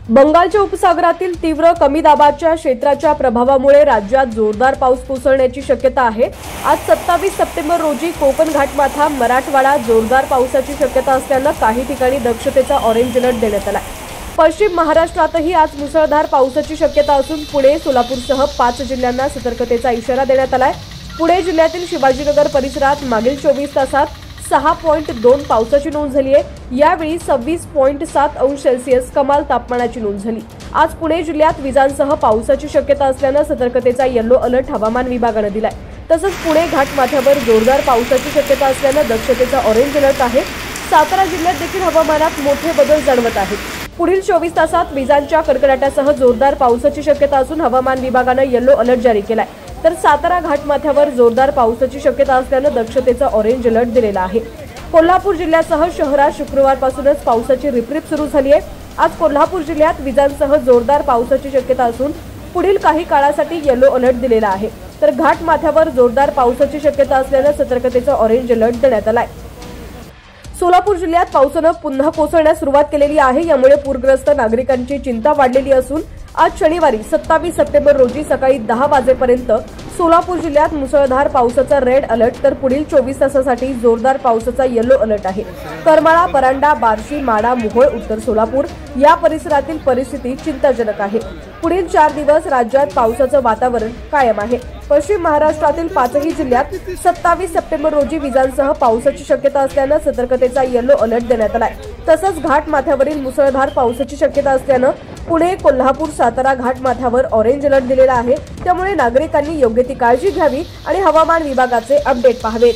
बंगालच्या उपसागरातील तीव्र कमी दाबाच्या क्षेत्राच्या प्रभावामुळे राज्यात जोरदार पाऊस कोसळण्याची शक्यता आहे। आज 27 सप्टेंबर रोजी कोकण घाटमाथा मराठवाडा जोरदार पावसाची शक्यता असल्याने काही ठिकाणी दक्षतेचा ऑरेंज अलर्ट देण्यात आला आहे। पश्चिम महाराष्ट्रातही आज मुसळधार पावसाची शक्यता असून पुणे सोलापूरसह 5 जिल्ह्यांना सतर्कतेचा इशारा देण्यात आला आहे। पुणे जिल्ह्यातील शिवाजीनगर परिसरात मागील 24 तासात 6.2 पावसाची नोंद झाली आहे। यावेळी 26.7 अंश सेल्सिअस कमाल तापमानाची नोंद झाली। आज पुणे जिल्ह्यात विजांसह पावसाची शक्यता असल्याने सतर्कतेचा येलो अलर्ट हवामान विभागाने दिलाय। तसंच पुणे घाटमाथ्यावर जोरदार पावसाची शक्यता असल्याने दक्षतेचा ऑरेंज अलर्ट आहे। सातारा जिल्ह्यात देखील हवामानात मोठे बदल जाणवत आहेत। पुढील 24 तासात विजांच्या कडकडाटासह जोरदार पावसाची शक्यता असून हवामान विभागाने येलो अलर्ट जारी केलाय। तर सातारा घाटमाथ्यावर जोरदार पावसाची शक्यता असल्याने दक्षतेचा ऑरेंज अलर्ट दिलेला आहे। कोल्हापूर जिल्ह्यासह शहरात शुक्रवारपासूनच पावसाची रिपरिप सुरू झाली आहे। आज कोल्हापूर जिल्ह्यात विजांसह जोरदार पावसाची शक्यता असून पुढील काही काळासाठी येलो अलर्ट दिलेला आहे। तर घाटमाथ्यावर जोरदार पावसाची शक्यता असल्याने सतर्कतेचा ऑरेंज अलर्ट देण्यात आलाय। सोलापूर जिल्ह्यात पावसाने पुन्हा कोसळण्यास सुरुवात केलेली आहे। यामुळे पूरग्रस्त नागरिकांची चिंता वाढलेली असून आज शनिवारी 27 सप्टेंबर रोजी सकाळी 10 वाजेपर्यंत सोलापूर जिल्ह्यात मुसळधार पावसाचा रेड अलर्ट तर पुढील 24 तासासाठी जोरदार पावसाचा येलो अलर्ट आहे। करमाळा, परांडा, बार्शी, माडा, मोहोळ, उत्तर सोलापूर या परिसरातील परिस्थिती चिंताजनक आहे। पुढील 4 दिवस राज्यात पावसाचं वातावरण कायम आहे। पश्चिम महाराष्ट्रातील 5ही जिल्ह्यात 27 सप्टेंबर रोजी विजांसह पावसाची शक्यता असल्याने सतर्कतेचा येलो अलर्ट देण्यात आलाय। तसंच घाटमाथ्यावरील मुसळधार पावसाची शक्यता असल्याने पुणे, कोल्हापूर, सातारा घाटमाथ्यावर ऑरेंज अलर्ट दिलेला आहे। त्यामुळे नागरिकांनी योग्य ती काळजी घ्यावी आणि हवामान विभागाचे अपडेट पाहावेत।